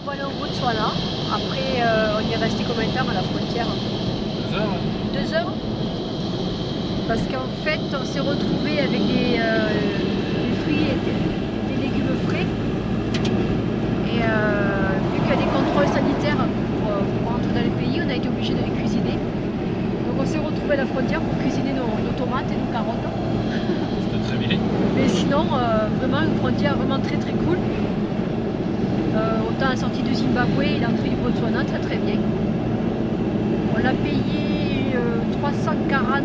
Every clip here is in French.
Voilà au Botswana. Après, on y est resté combien de temps à la frontière? 2 heures. 2 heures. Parce qu'en fait, on s'est retrouvé avec des fruits et des légumes frais. Et vu qu'il y a des contrôles sanitaires pour rentrer dans le pays, on a été obligé de les cuisiner. Donc on s'est retrouvé à la frontière pour cuisiner nos tomates et nos carottes. C'était très bien. Mais sinon, vraiment une frontière vraiment très très cool. Autant la sortie du Zimbabwe et l'entrée du Botswana, très très bien. On l'a payé 340,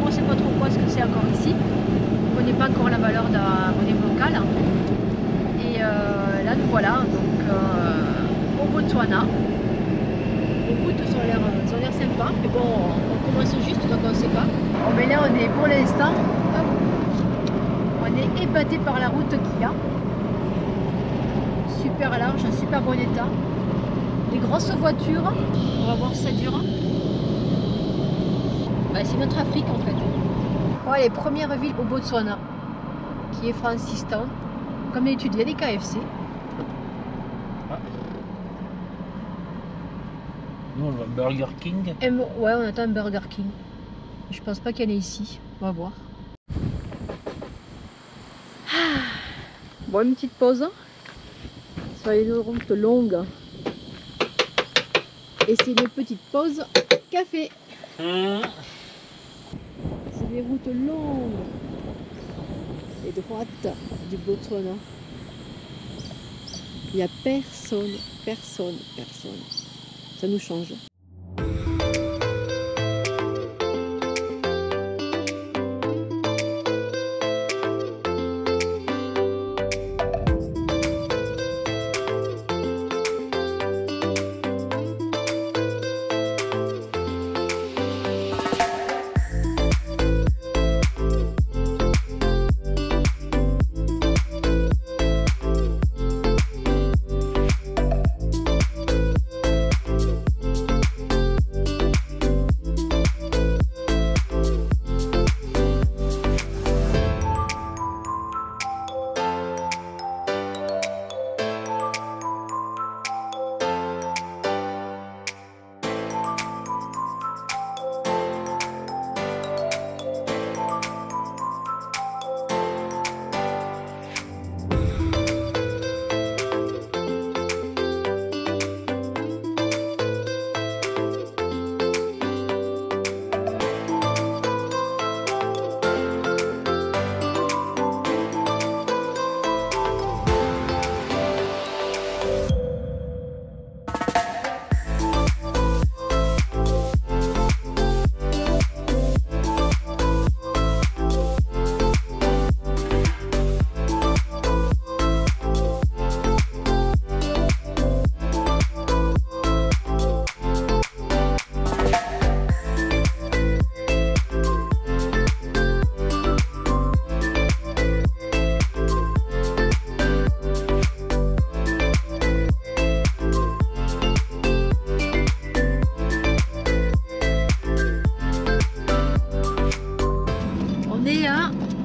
on ne sait pas trop quoi ce que c'est encore ici. On ne connaît pas encore la valeur de la monnaie locale. Et là nous voilà donc au Botswana. Les routes ont l'air sympas, mais bon, on commence juste donc on ne sait pas. Bon, mais là on est pour l'instant, on est épaté par la route qu'il y a. Super large, super bon état. Des grosses voitures, on va voir si ça dure. Ouais, c'est notre Afrique en fait. Ouais, les premières villes au Botswana, qui est Francistown. Comme d'habitude, il y a des KFC. Ah. Nous on va Burger King. Ouais, on attend un Burger King. Je pense pas qu'il y en ait ici. On va voir. Bon, une petite pause. Sur les routes longues. Et c'est une petite pause café. C'est des routes longues et droites du Botswana. Il n'y a personne. Ça nous change.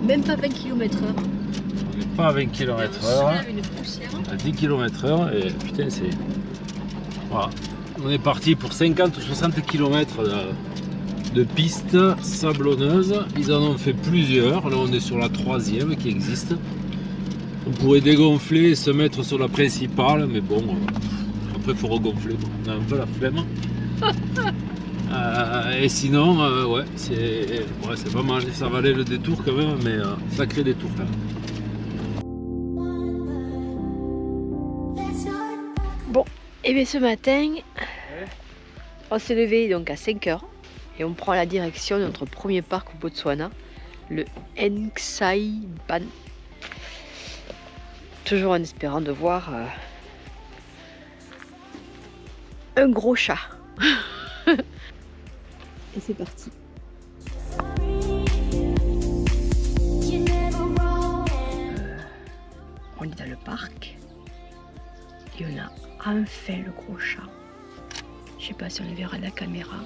Même pas 20 km/h. On n'est pas à 20 km/h. À 10 km/h et putain c'est... Voilà. On est parti pour 50 ou 60 km de pistes sablonneuses. Ils en ont fait plusieurs. Là on est sur la 3e qui existe. On pourrait dégonfler et se mettre sur la principale, mais bon, après il faut regonfler. On a un peu la flemme. Et sinon, ouais, c'est pas mal, ça valait le détour quand même, mais sacré détour quand même. Bon, et bien ce matin, on s'est levé donc à 5 h et on prend la direction de notre premier parc au Botswana, le Nksaiban. Toujours en espérant de voir un gros chat. Et c'est parti. On est dans le parc et on a enfin le gros chat. Je sais pas si on le verra à la caméra.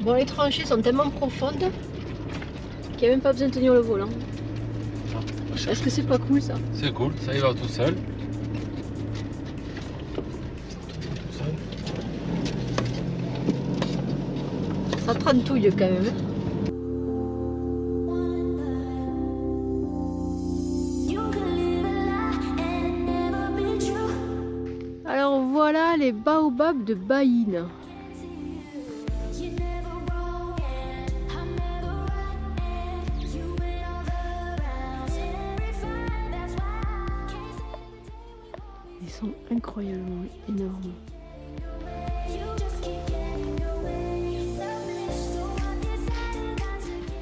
Bon, les tranchées sont tellement profondes qu'il n'y a même pas besoin de tenir le volant. Est-ce que c'est pas cool ça? C'est cool, ça y va tout seul. Ça trantouille quand même. Alors voilà les baobabs de Baïne. Ils sont incroyablement énormes.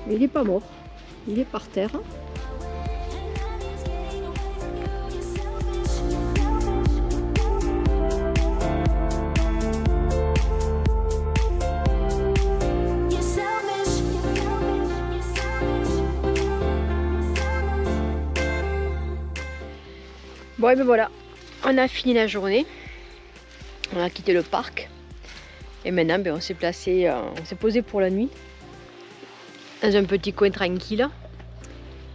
Mais il est pas mort, il est par terre. Bon et ben voilà, on a fini la journée, on a quitté le parc et maintenant ben, on s'est posé pour la nuit dans un petit coin tranquille.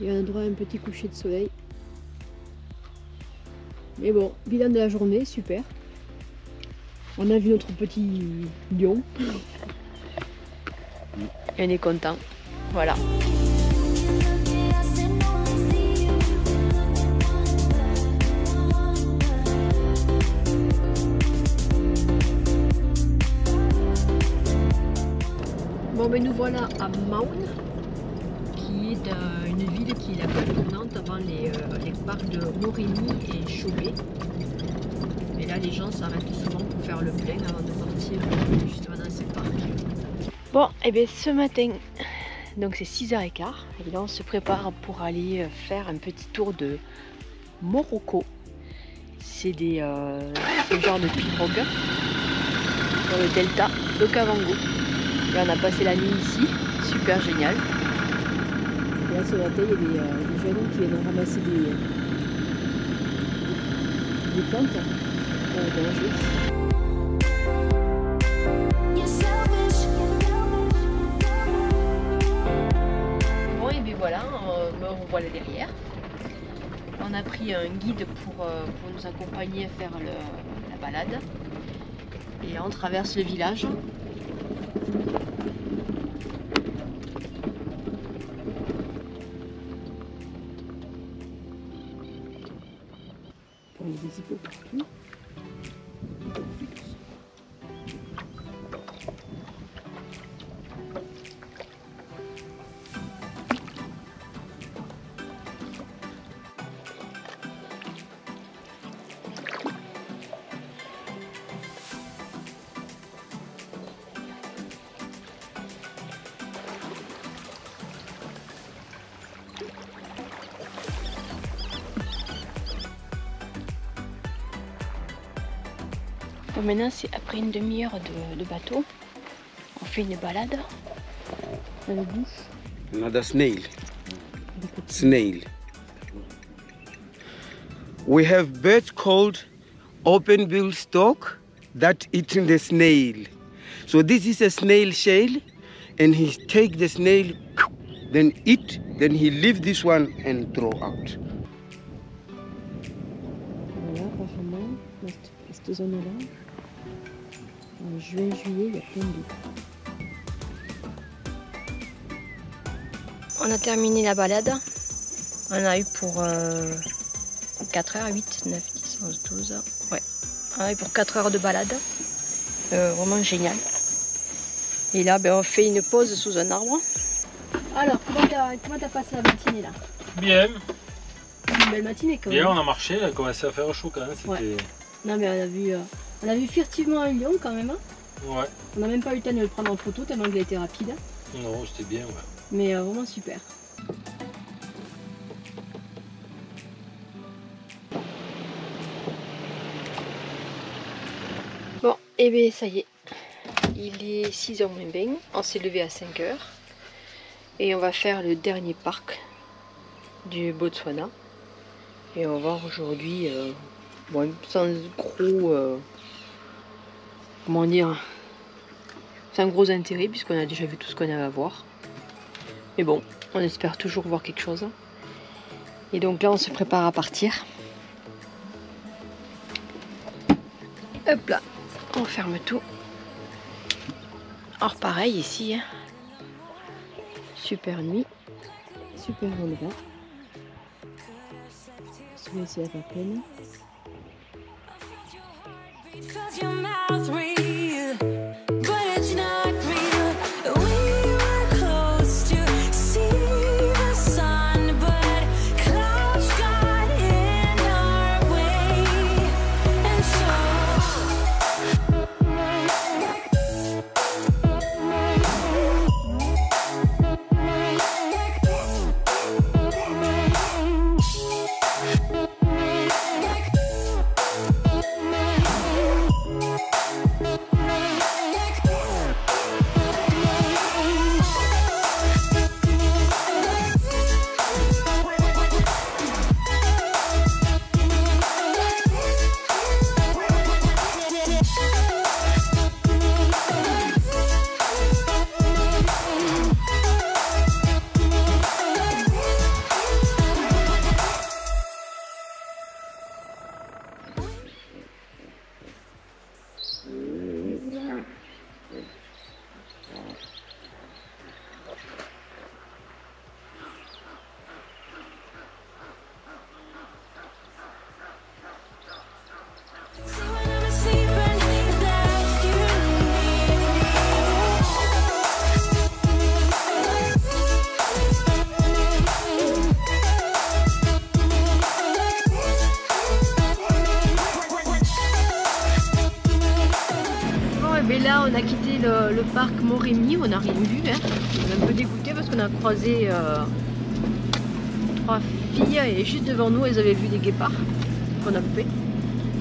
Il y a un endroit, un petit coucher de soleil. Mais bon, bilan de la journée, super. On a vu notre petit lion et on est content. Voilà. Bon ben nous voilà à Maun, qui est une ville qui est la plus tournante avant les parcs de Morigny et Chauvet. Et là les gens s'arrêtent souvent pour faire le plein avant de partir justement dans ces parcs. Bon et bien ce matin, donc c'est 6h15 et là on se prépare pour aller faire un petit tour de Morocco. C'est ce genre de pirogue dans le delta de Kavango. Et on a passé la nuit ici, super génial. Et là ce matin il y a des jeunes qui viennent ramasser des plantes pour manger. Bon et bien voilà, me revoilà derrière. On a pris un guide pour nous accompagner à faire la balade. Et on traverse le village. Il y a des hippos partout. Bon, maintenant c'est après une demi-heure de bateau. On fait une balade dans la bouche. Another snail. Snail. We have birds called open-billed stork that eating the snail. So this is a snail shell, and he take the snail, then eat, then he leave this one and throw out. Voilà, apparemment, dans cette zone-là, en juin, juillet, il y a plein d'eau. On a terminé la balade. On a eu pour 4 heures, 8, 9, 10, 11, 12. Ouais, on a eu pour 4 heures de balade. Vraiment génial. Et là, ben, on fait une pause sous un arbre. Alors, comment t'as passé la matinée là? Bien. Une belle matinée quand même. Bien, on a marché, il a commencé à faire chaud quand même. Ouais. Non mais on a vu furtivement un lion quand même. Hein. Ouais. On n'a même pas eu le temps de le prendre en photo tellement qu'il a été rapide. Non, c'était bien, ouais. Mais vraiment super. Bon, et bien ça y est. Il est 6h moins 20. On s'est levé à 5h. Et on va faire le dernier parc du Botswana. Et on va voir aujourd'hui, bon, sans gros, comment dire, sans gros intérêt puisqu'on a déjà vu tout ce qu'on avait à voir. Mais bon, on espère toujours voir quelque chose. Et donc là, on se prépare à partir. Hop là, on ferme tout. Alors pareil ici, hein. Super nuit, super endroit. Le soleil se lève à peine. Mais là on a quitté le parc Moremi, on n'a rien vu, hein. On est un peu dégoûté parce qu'on a croisé 3 filles et juste devant nous elles avaient vu des guépards qu'on a coupés.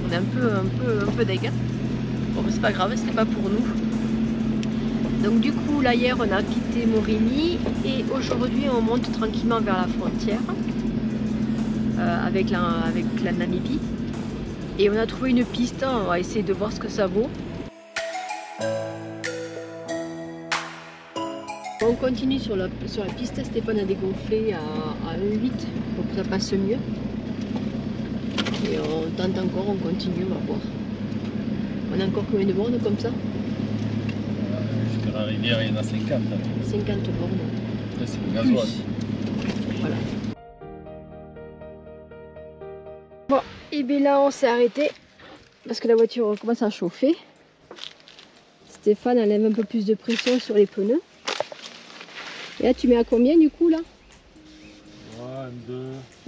On est un peu deg. Bon mais c'est pas grave, c'était pas pour nous. Donc du coup là hier on a quitté Moremi et aujourd'hui on monte tranquillement vers la frontière avec la Namibie. Et on a trouvé une piste, on va essayer de voir ce que ça vaut. On continue sur la piste, Stéphane a dégonflé à 1,8 pour que ça passe mieux. Et on tente encore, on continue, on va voir. On a encore combien de bornes comme ça? Jusqu'à la rivière, il y en a 50. 50 bornes. Après, c'est le gasoil. Voilà. Bon, et bien là on s'est arrêté parce que la voiture commence à chauffer. Stéphane enlève un peu plus de pression sur les pneus. Et là, tu mets à combien du coup là? Ouais,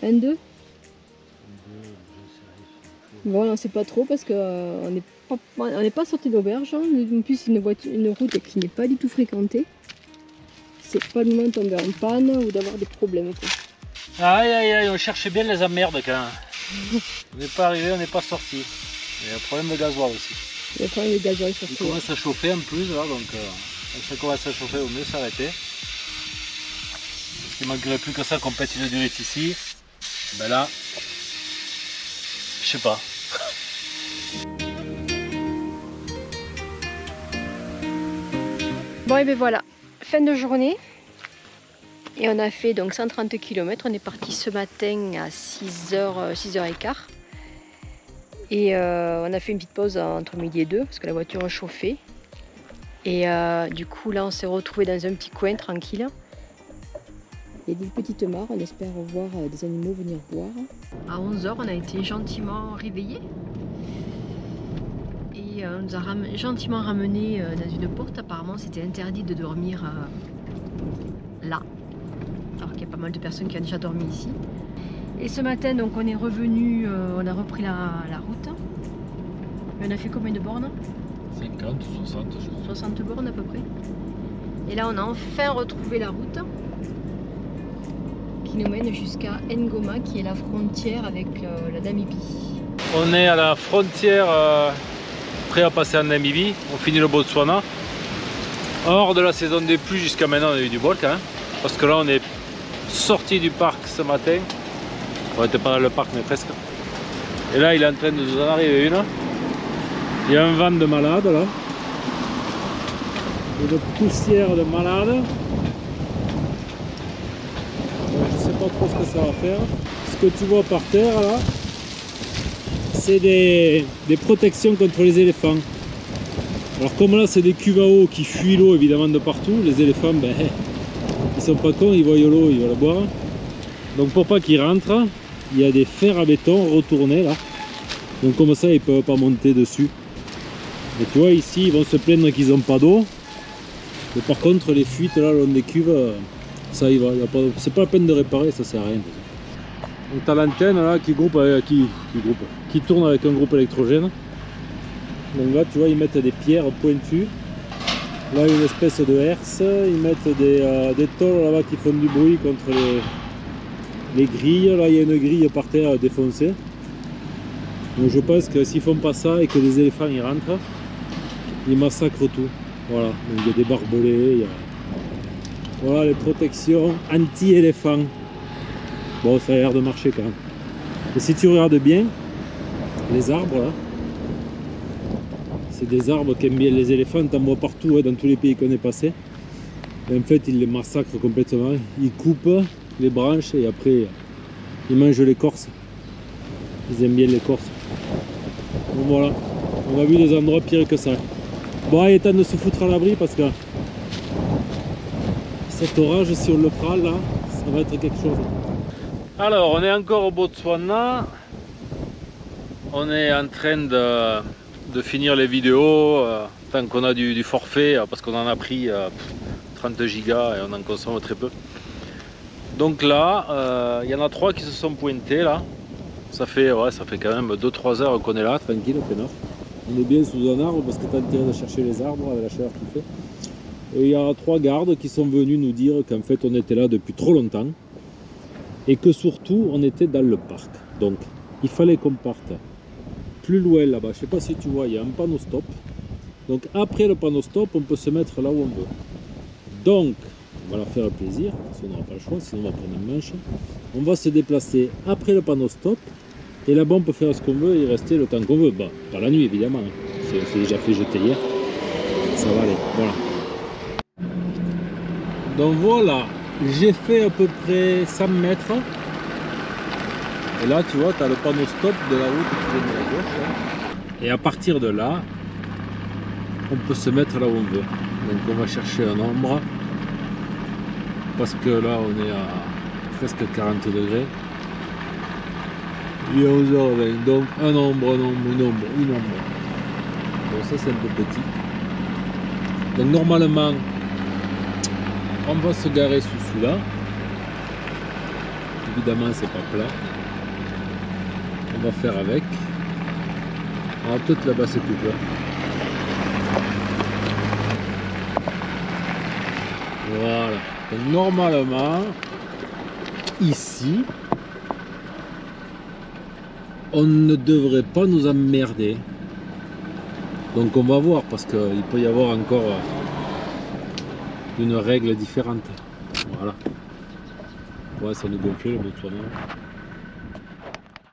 1, 2. Bon, on ne sait pas trop parce qu'on n'est pas sorti d'auberge. Hein. En plus, une route qui n'est pas du tout fréquentée. C'est pas le moment de tomber en panne ou d'avoir des problèmes. Quoi. Aïe aïe aïe, on cherchait bien les emmerdes quand même. On n'est pas arrivé, on n'est pas sorti. Il y a un problème de gasoil aussi. Il y a un problème de gasoil surtout. Il commence à chauffer en plus là, donc quand ça commence à chauffer, au mieux s'arrêter. Il ne manquerait plus que ça qu'on pète une durite ici. Ben là, je sais pas. Bon et ben voilà, fin de journée. Et on a fait donc 130 km. On est parti ce matin à 6h15. Et on a fait une petite pause entre midi et 2 parce que la voiture a chauffé. Et du coup là on s'est retrouvé dans un petit coin tranquille. Il y a des petites mares, on espère voir des animaux venir boire. À 11h, on a été gentiment réveillés. Et on nous a gentiment ramenés dans une porte. Apparemment, c'était interdit de dormir là. Alors qu'il y a pas mal de personnes qui ont déjà dormi ici. Et ce matin, donc, on est revenu, on a repris la route. Et on a fait combien de bornes? 50 ou 60, je crois. 60 bornes à peu près. Et là, on a enfin retrouvé la route. Qui nous mène jusqu'à Ngoma, qui est la frontière avec la Namibie. On est à la frontière, prêt à passer en Namibie. On finit le Botswana. Hors de la saison des pluies, jusqu'à maintenant, on a eu du bol quand même. Parce que là, on est sorti du parc ce matin. On n'était pas dans le parc, mais presque. Et là, il est en train de nous en arriver une. Il y a un vent de malade là. Une poussière de malade. Je sais pas trop ce que ça va faire. Ce que tu vois par terre là, c'est des protections contre les éléphants. Alors comme là c'est des cuves à eau qui fuient l'eau évidemment de partout, les éléphants ben, ils sont pas cons, ils voient l'eau, ils vont la boire. Donc pour pas qu'ils rentrent, il y a des fers à béton retournés là. Donc comme ça ils ne peuvent pas monter dessus. Et tu vois ici ils vont se plaindre qu'ils n'ont pas d'eau. Mais par contre les fuites là le long des cuves, ça y va, c'est pas la peine de réparer, ça sert à rien. Donc tu as l'antenne là qui tourne avec un groupe électrogène. Donc là tu vois ils mettent des pierres pointues. Là une espèce de herse, ils mettent des tôles là-bas qui font du bruit contre les grilles. Là il y a une grille par terre défoncée. Donc je pense que s'ils font pas ça et que les éléphants y rentrent, ils massacrent tout. Voilà, donc il y a des barbelés, il y a... Voilà les protections anti-éléphants. Bon, ça a l'air de marcher quand même. Et si tu regardes bien, les arbres là, c'est des arbres qu'aiment bien les éléphants, t'en vois partout, hein, dans tous les pays qu'on est passé. Et en fait, ils les massacrent complètement. Ils coupent les branches et après, ils mangent l'écorce. Ils aiment bien l'écorce. Donc voilà, on a vu des endroits pires que ça. Bon, il est temps de se foutre à l'abri parce que cet orage, si on le prend là, ça va être quelque chose. Alors, on est encore au Botswana. On est en train de finir les vidéos tant qu'on a du forfait parce qu'on en a pris 30 gigas et on en consomme très peu. Donc là, il y en a 3 qui se sont pointés là. Ça fait quand même 2-3 heures qu'on est là, tranquille, au peinard. On est bien sous un arbre parce que tu as intérêt de chercher les arbres avec la chaleur qu'il fait. Et il y a 3 gardes qui sont venus nous dire qu'en fait on était là depuis trop longtemps et que surtout on était dans le parc. Donc il fallait qu'on parte plus loin là-bas. Je sais pas si tu vois, il y a un panneau stop. Donc après le panneau stop, on peut se mettre là où on veut. Donc on va leur faire plaisir, parce qu'on n'aura pas le choix, sinon on va prendre une manche. On va se déplacer après le panneau stop. Et là-bas on peut faire ce qu'on veut et rester le temps qu'on veut. Bah, pas la nuit évidemment, c'est déjà fait jeter hier. Ça va aller, voilà. Donc voilà, j'ai fait à peu près 100 mètres. Et là tu vois, tu as le panneau stop de la route qui vient de la gauche. Hein. Et à partir de là, on peut se mettre là où on veut. Donc on va chercher un ombre. Parce que là on est à presque 40 degrés. Il est 11h20, donc un ombre, une ombre. Bon, ça c'est un peu petit. Donc normalement, on va se garer sous celui-là. Évidemment, c'est pas plat. On va faire avec. Alors peut-être là-bas c'est plus plat. Voilà. Donc normalement, ici, on ne devrait pas nous emmerder. Donc on va voir parce qu'il peut y avoir encore une règle différente. Voilà. Ouais, ça nous gonfle le Botswana.